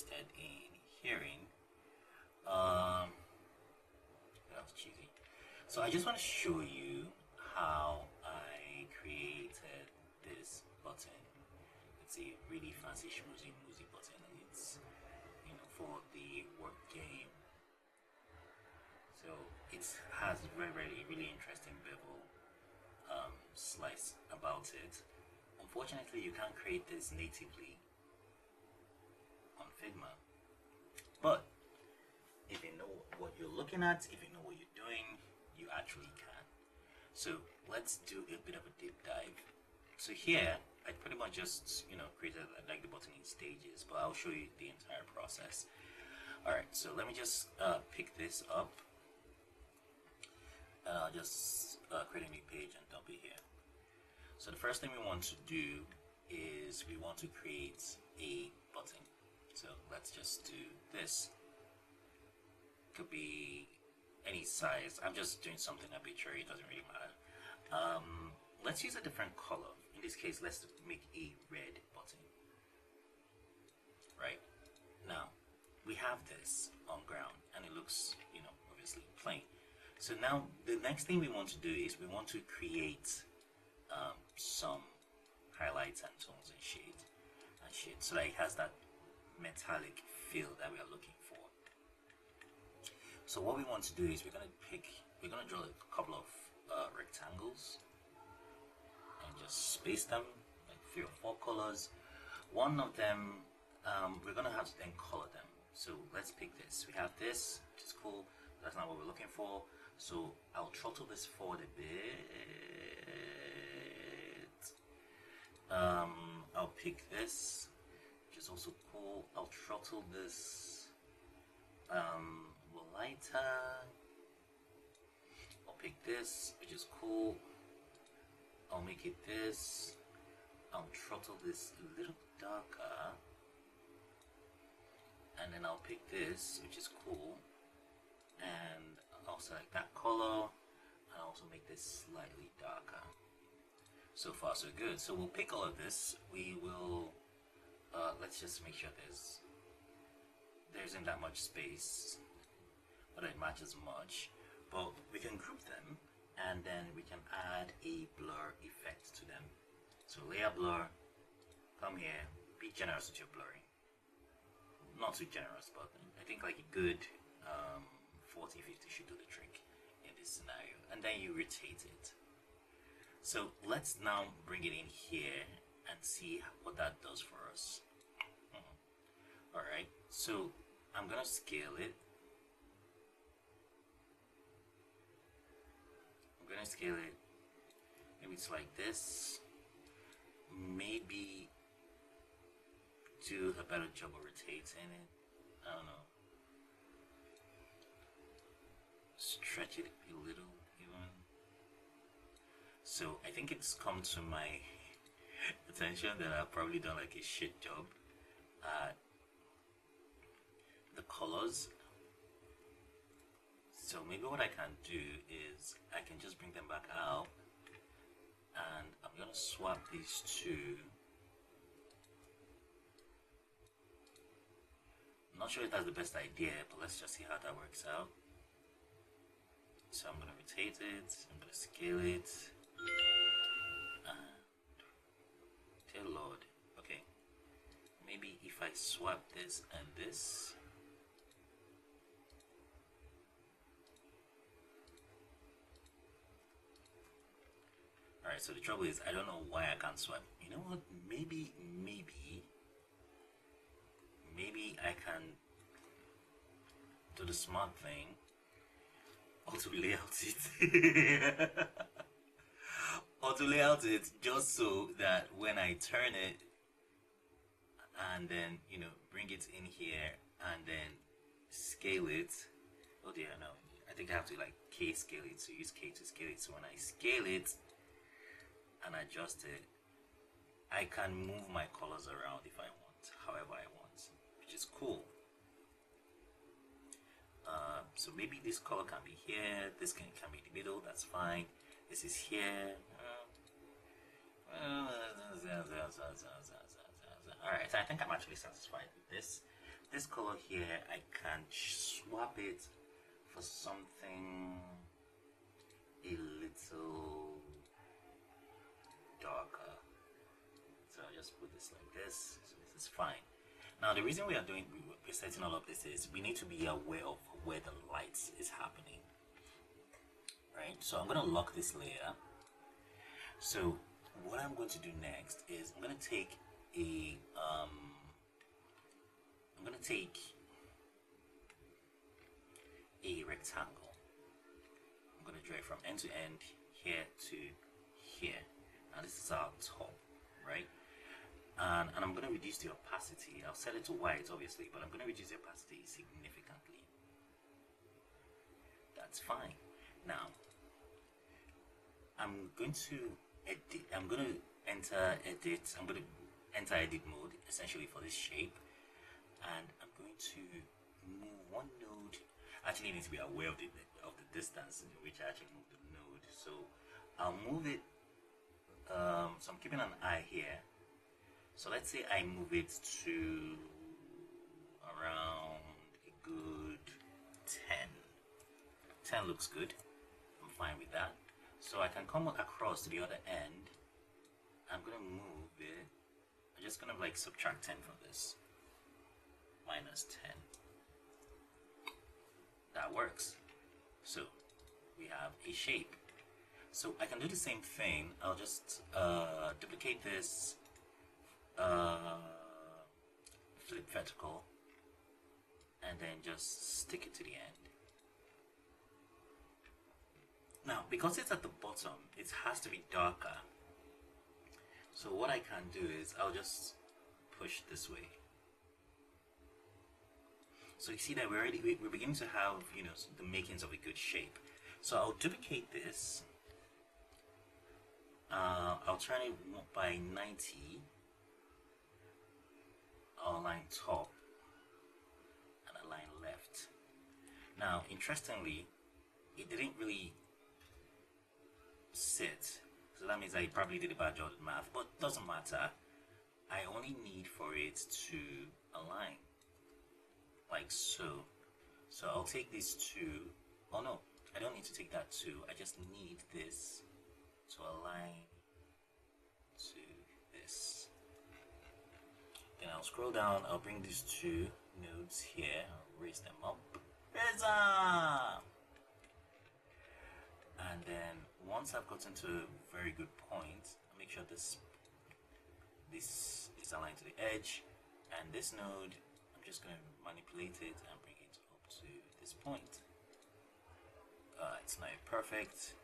interested in hearing. That was cheesy. So I just want to show you how I created this button. It's a really fancy schmoozy button, and it's for the work game. So it has really interesting bevel slice about it. Unfortunately, you can't create this natively on Figma, but if you know what you're looking at, if you know what you're doing, you actually can. So let's do a bit of a deep dive. So here, I pretty much just created like the button in stages, but I'll show you the entire process. All right, so let me just pick this up, and I'll just create a new page and dump it here. So the first thing we want to do is we want to create a button. So let's just do this. Could be any size. I'm just doing something arbitrary, it doesn't really matter. Let's use a different color. In this case, let's make a red button. Right now we have this on ground and it looks obviously plain. So now the next thing we want to do is we want to create some highlights and tones and shade so that it has that metallic feel that we are looking for. So what we want to do is we're going to draw a couple of rectangles and just space them like 3 or 4 colors. One of them we're going to have to then color them. So let's pick this. We have this, which is cool. That's not what we're looking for. So I'll throttle this forward a bit. I'll pick this, which is also cool. I'll throttle this lighter. I'll pick this, which is cool. I'll make it this. I'll throttle this a little darker, and then I'll pick this, which is cool, and I'll select that color and also make this slightly darker. So far so good. So we'll pick all of this. We will let's just make sure there isn't that much space, but it matches much. But we can group them, and then we can add a blur effect to them. So layer blur, come here, be generous with your blurring. Not too generous, but I think like a good 40-50 should do the trick in this scenario. And then you rotate it. So let's now bring it in here and see what that does for us. Alright, so I'm gonna scale it. Maybe it's like this. Maybe do a better job of rotating it. I don't know. Stretch it a little even. So I think it's come to my attention that I've probably done like a shit job at the colors. So maybe what I can do is I can just bring them back out, and I'm gonna swap these two. I'm not sure if that's the best idea, but let's just see how that works out. So I'm gonna rotate it, I'm gonna scale it, and dear Lord, okay, maybe if I swap this and this. Alright, so the trouble is I don't know why I can't swap. You know what, maybe I can do the smart thing, auto layout it. Auto layout it just so that when I turn it and then bring it in here and then scale it. Oh dear, no, I think I have to like K scale it, so use K to scale it. So when I scale it and adjust it, I can move my colors around if I want, however I want, which is cool. So maybe this color can be here, this can be in the middle, that's fine. This is here. Alright, so I think I'm actually satisfied with this. this color here, I can swap it for something a little darker. So I'll just put this like this. So this is fine. Now the reason we're setting all of this is we need to be aware of where the light is happening. Right? So I'm gonna lock this layer. So what I'm going to do next is I'm gonna take a rectangle. I'm going to draw it from end to end, here to here. Now this is our top, right? And I'm going to reduce the opacity. I'll set it to white, obviously, but I'm going to reduce the opacity significantly. That's fine. Now, I'm going to edit. I'm going to enter edit. I'm going to enter edit mode, essentially, for this shape. And I'm going to move one node. Actually, need to be aware of the distance in which I actually move the node. So I'll move it. So I'm keeping an eye here. So let's say I move it to around a good 10. 10 looks good. I'm fine with that. So I can come across to the other end. I'm gonna move it. I'm just gonna like subtract 10 from this. Minus 10. That works. So we have a shape. So I can do the same thing. I'll just duplicate this, flip vertical, and then just stick it to the end. Now, because it's at the bottom, it has to be darker. So what I can do is I'll just push this way. So you see that we're beginning to have, you know, the makings of a good shape. So I'll duplicate this. I'll turn it by 90. I'll align top and align left. Now, interestingly, it didn't really sit. So that means I probably did a bad job at math, but doesn't matter. I only need for it to align. Like so. So I'll take these two. Oh no, I don't need to take that two. I just need this to align to this. Then I'll scroll down. I'll bring these two nodes here. I'll raise them up. Raise up! And then once I've gotten to a very good point, I'll make sure this is aligned to the edge, and this node, I'm just going to manipulate it and bring it up to this point. It's not perfect.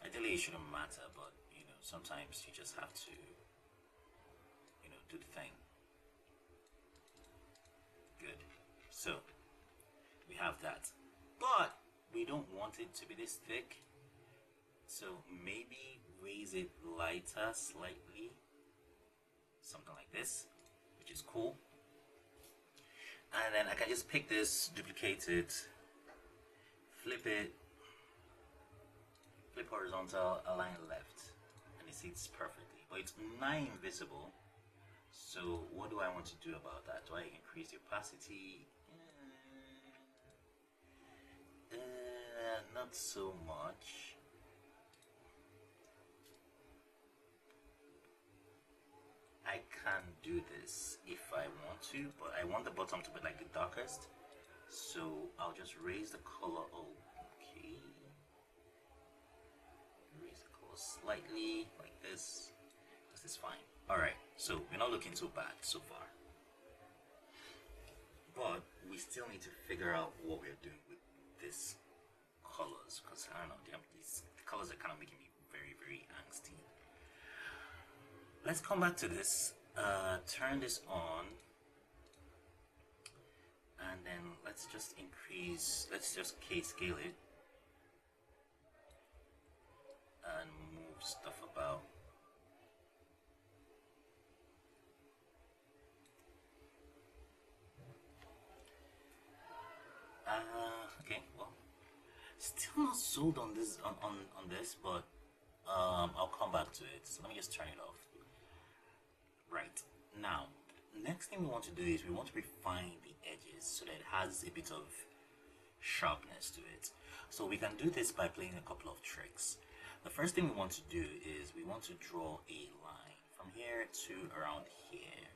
Ideally, it shouldn't matter, but you know, sometimes you just have to, you know, do the thing. Good. So we have that, but we don't want it to be this thick. So maybe raise it lighter slightly, something like this, which is cool. And then I can just pick this, duplicate it, flip it, flip horizontal, align left, and it sits perfectly. But it's not invisible. So what do I want to do about that? Do I increase the opacity? Not so much. I can do this if I want to, but I want the bottom to be like the darkest. So I'll just raise the color. Okay. Raise the color slightly like this. This is fine. Alright, so we're not looking so bad so far. But we still need to figure out what we're doing with these colors, because I don't know, these colors are kind of making me very, very angsty. Let's come back to this, turn this on, and then let's just increase, let's just scale it, and move stuff about. Okay, well, still not sold on this, on this, but I'll come back to it. So let me just turn it off. Right, now, next thing we want to do is we want to refine the edges so that it has a bit of sharpness to it. So we can do this by playing a couple of tricks. The first thing we want to do is we want to draw a line from here to around here.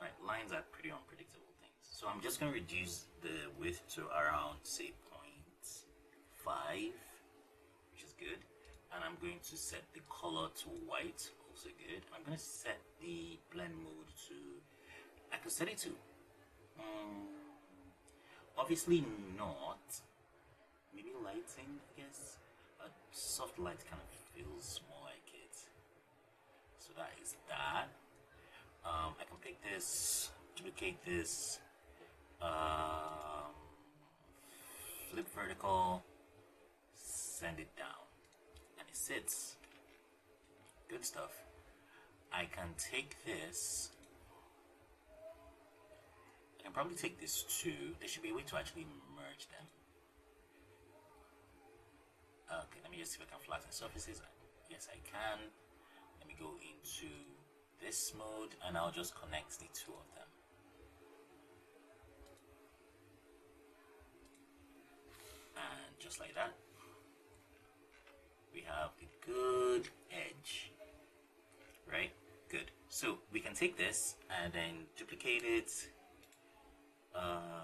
Right, lines are pretty unpredictable things. So I'm just going to reduce the width to around, say, 0.5, which is good. And I'm going to set the color to white, also good. I'm going to set the blend mode to, I could set it to, obviously not, maybe lighting, I guess. A soft light kind of feels more like it. So that is that. I can pick this, duplicate this, flip vertical, send it down, and it sits. Good stuff. I can take this, I can probably take this too. There should be a way to actually merge them. Okay, let me just see if I can flatten surfaces. Yes, I can. Let me go into this mode and I'll just connect the two of them. And just like that, we have a good edge, right? Good. So we can take this and then duplicate it,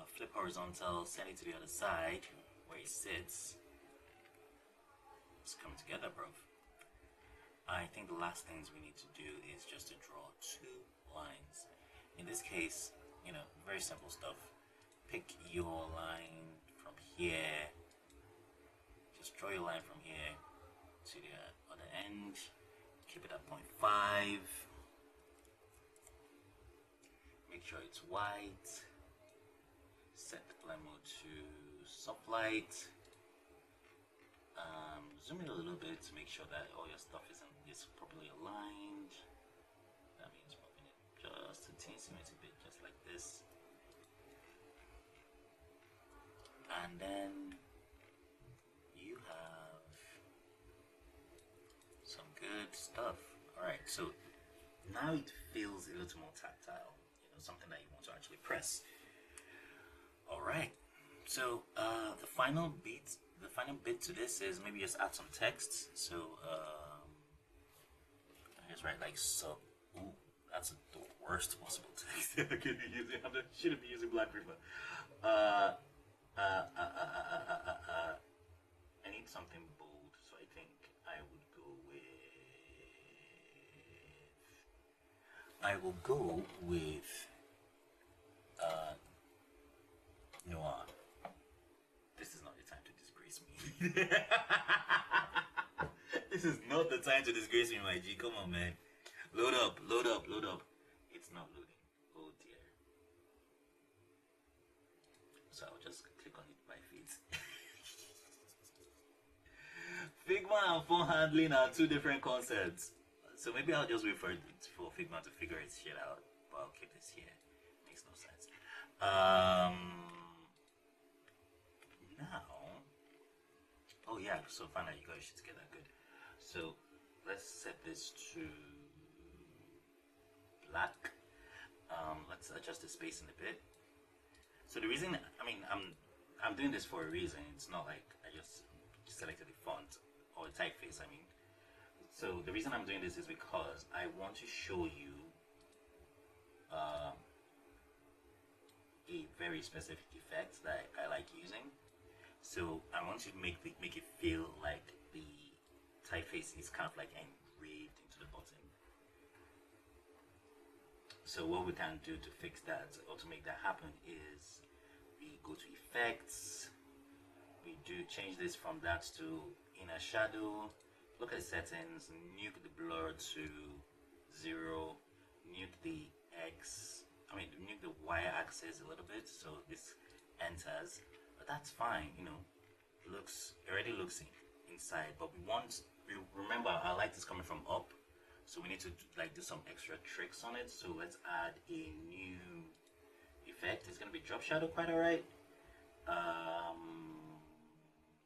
flip horizontal, send it to the other side where it sits. It's coming together, bro. I think the last things we need to do is just to draw two lines. In this case, you know, very simple stuff. Pick your line from here. Just draw your line from here to the other end. Keep it at 0.5. Make sure it's white. Set the blend mode to soft light. Zoom in a little bit to make sure that all your stuff is properly aligned. That means moving it just a teensy bit, just like this. And then you have some good stuff. Alright, so now it feels a little more tactile, you know, something that you want to actually press. Alright, so the final bit to this is maybe just add some text. So I just write like sub. Ooh, that's the worst possible text I could be using. I shouldn't be using black paper. I need something bold, so I think I will go with Noir. This is not the time to disgrace me. This is not the time to disgrace me, my G. Come on, man. Load up, load up, load up. It's not loading. Oh dear. So I'll just click on it by feet. Figma and phone handling are two different concepts. So maybe I'll just wait for Figma to figure its shit out. But I'll keep this here. Makes no sense. Now, oh yeah, so finally you got your shit together, good. So let's set this to black. Let's adjust the spacing a bit. So the reason, I mean, I'm doing this for a reason. It's not like I just selected the font or the typeface, I mean. So the reason I'm doing this is because I want to show you a very specific effect that I like using. So I want to make it feel like the typeface is kind of like engraved into the button. So what we can do to fix that or to make that happen is we go to effects, we do change this from that to inner shadow, look at the settings, nuke the blur to 0, nuke the nuke the Y axis a little bit so this enters, but that's fine, you know, it already looks inside, but remember our light is coming from up, so we need to do some extra tricks on it. So let's add a new effect. It's going to be drop shadow, quite alright.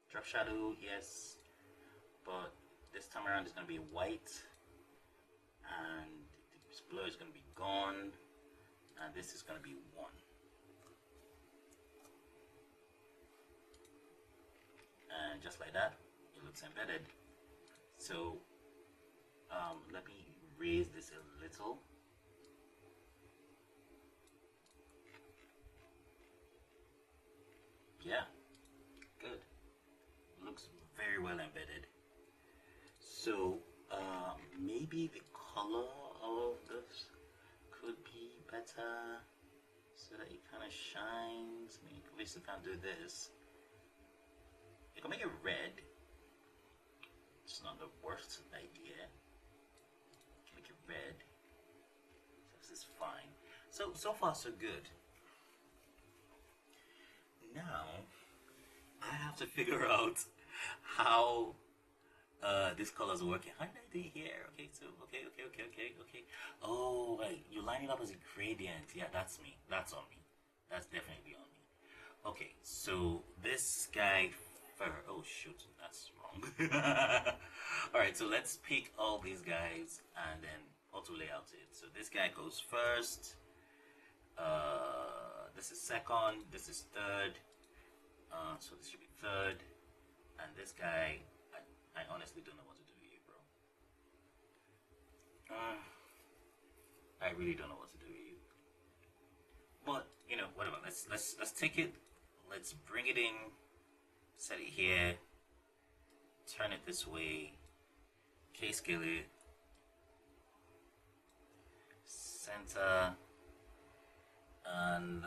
Drop shadow, yes, but this time around it's going to be white and it's blur is going to be gone, and this is going to be 1. And just like that, it looks embedded. So let me raise this a little. Yeah, good. Looks very well embedded. So maybe the color of this could be better so that it kind of shines. I mean, obviously can't do this. You can make it red. It's not the worst idea. Make it red. So this is fine. So far so good. Now I have to figure out how this color's working. How did I do it here? Okay, so okay. Oh, wait, you line it up as a gradient. Yeah, that's me. That's on me. That's definitely on me. Okay, so this guy oh shoot, that's wrong. Alright, so let's pick all these guys and then auto layout it. So this guy goes first. This is second. This is third. So this should be third. And this guy, I honestly don't know what to do here, bro. I really don't know what to do here. But you know, whatever. Let's take it. Let's bring it in. Set it here. Turn it this way. K-scale it. Center. And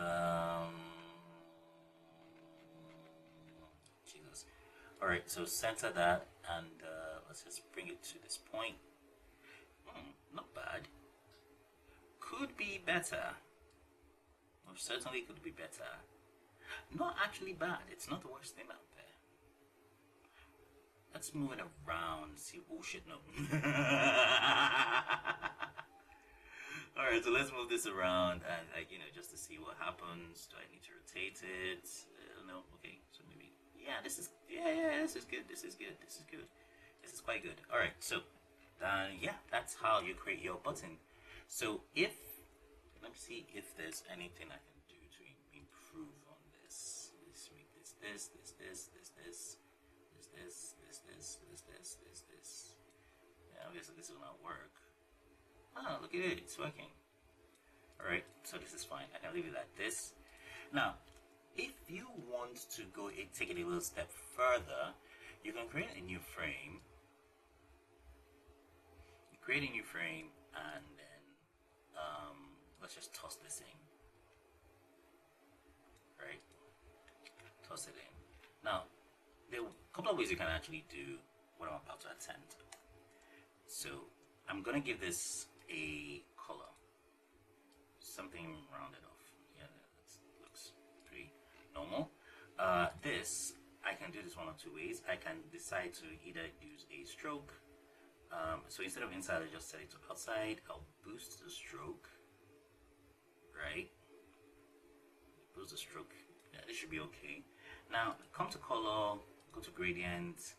Jesus. Alright, so center that and let's just bring it to this point. Not bad. Could be better. Or certainly could be better. Not actually bad. It's not the worst thing out there. Let's move it around. See. Oh shit, no. Alright, so let's move this around and, like, you know, just to see what happens. Do I need to rotate it? No. Okay, so maybe. Yeah, this is. Yeah, this is good. This is good. This is good. This is quite good. Alright, so yeah, that's how you create your button. So let me see if there's anything I can do to improve on this. Let's make this. Yeah, obviously this will not work. Oh, look at it, it's working. Alright, so this is fine. I can leave it like this. Now, if you want to go take it a little step further, you can create a new frame. Create a new frame and then let's just toss this in. Right? Toss it in. Now, there are a couple of ways you can actually do what I'm about to attempt. So, I'm gonna give this a color. Something rounded off. Yeah, that looks pretty normal. This, I can do this one of two ways. I can decide to either use a stroke. So instead of inside, I just set it to outside. I'll boost the stroke. Right? Boost the stroke. Yeah, this should be okay. Now, come to color, go to gradient,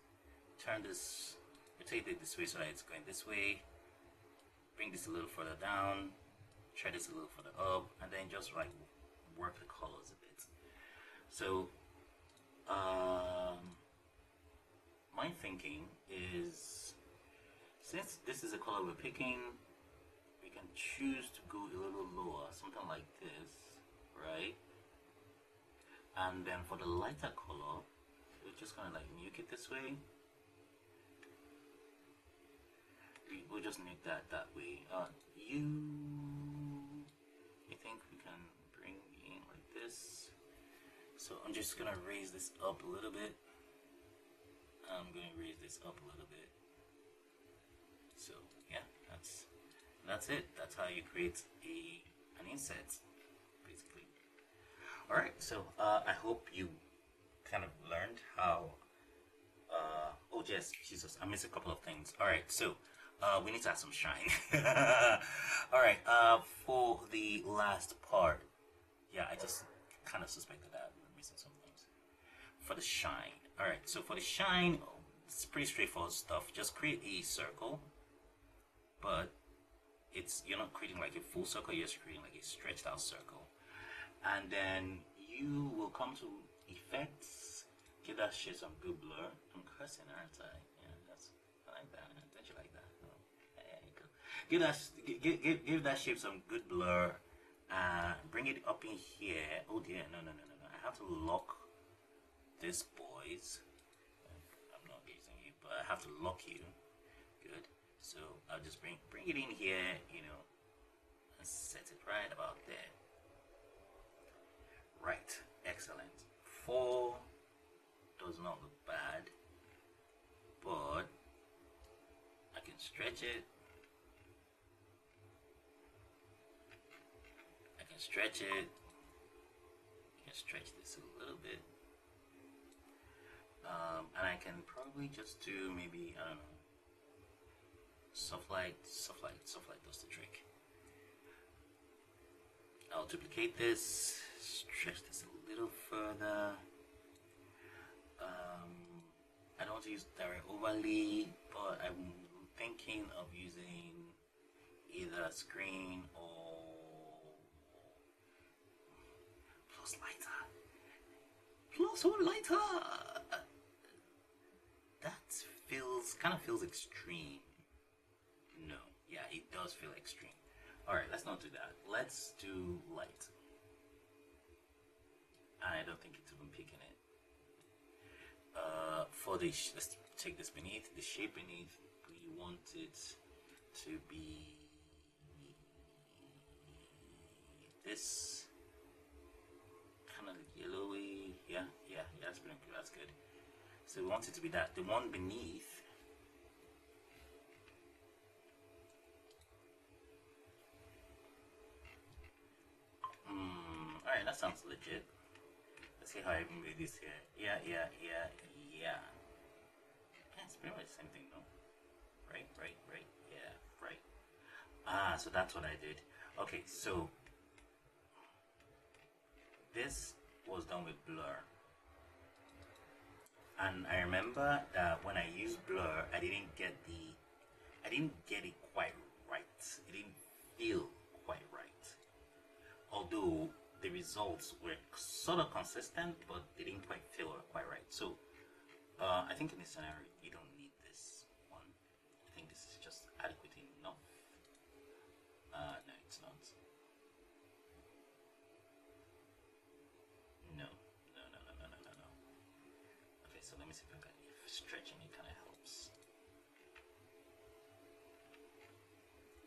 turn this, rotate it this way so that it's going this way. Bring this a little further down, try this a little further up, and then just like work the colors a bit. So, my thinking is, since this is a color we're picking, we can choose to go a little lower, something like this, right? And then for the lighter color, we're just gonna like nuke it this way. We'll just nuke that way. I think we can bring in like this. So I'm just gonna raise this up a little bit. I'm gonna raise this up a little bit. So yeah, that's it. That's how you create an inset, basically. All right. So I hope you kind of learned how. Oh yes, Jesus, I missed a couple of things. All right. So we need to add some shine. All right. For the last part, yeah, I just kind of suspected that we're missing some things. For the shine. All right. So for the shine, it's pretty straightforward stuff. Just create a circle, but you're not creating like a full circle, you're just creating like a stretched out circle. And then you will come to effects, give that shit some good blur. I'm cursing, aren't I? Yeah, I like that. Don't you like that? No. There you go. Give that shape some good blur. Bring it up in here. Oh dear, no. I have to lock this, boys. I'm not using you, but I have to lock you. Good. So I'll just bring it in here, and set it right about there. Right, excellent. 4 does not look bad, but I can stretch it. I can stretch this a little bit. And I can probably just do maybe, I don't know, soft light does the trick. I'll duplicate this, stretch this a little further. I don't want to use direct overlay, but I'm thinking of using either screen or plus lighter. Plus or lighter. That kind of feels extreme. No, yeah, it does feel extreme. Alright, let's not do that. Let's do light. I don't think it's even picking it. For the let's take this beneath the shape beneath. We want it to be this kind of yellowy. Yeah, that's pretty good. That's good. So we want it to be that. The one beneath. Alright, that sounds legit. Let's see how I can move this here. Yeah. It's pretty much the same thing, no? Right. Yeah, right. So that's what I did. Okay, so this was done with blur. And I remember that when I used blur, I didn't get it quite right. It didn't feel quite right. Although the results were sort of consistent, but they didn't quite feel quite right. So I think in this scenario, you don't need this one. I think this is just adequate enough. No, it's not. No. Okay, so let me see if stretching it kind of helps.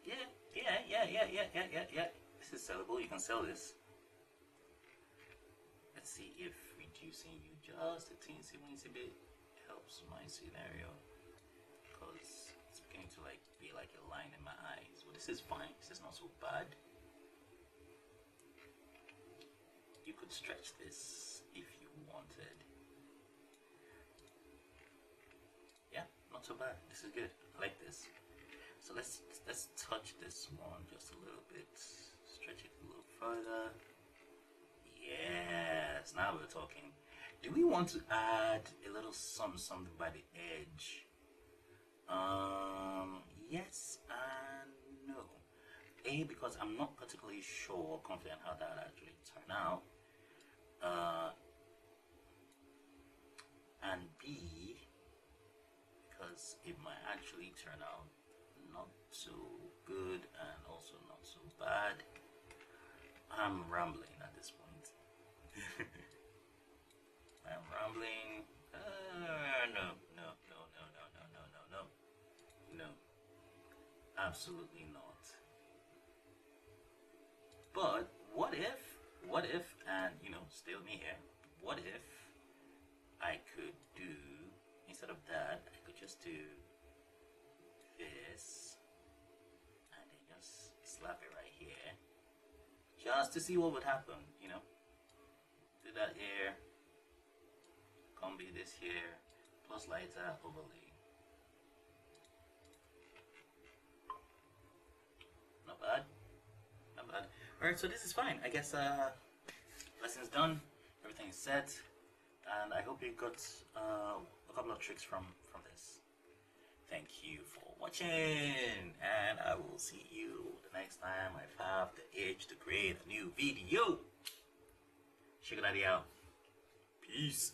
Yeah. This is sellable. You can sell this. Let's see if reducing you just a teensy bit helps my scenario, because it's beginning to be like a line in my eyes. Well, this is fine. This is not so bad. You could stretch this if you wanted. Yeah, not so bad. This is good. I like this. So let's touch this one just a little bit. Stretch it a little further. Yes, now we're talking. Do we want to add a little something by the edge? Yes and no. A, because I'm not particularly sure or confident how that actually turn out. And B, because it might actually turn out not so good and also not so bad. I'm rambling at this point. I'm rambling. No, absolutely not. But what if, and stay with me here, what if I could do, instead of that, I could just do this, and then just slap it right here, just to see what would happen, Do that here, combi this here, plus lighter overlay. Not bad. Alright, so this is fine. I guess lesson's done, everything is set, and I hope you got a couple of tricks from this. thank you for watching, and I will see you the next time I have the itch to create a new video. Sugar Daddy out. Peace.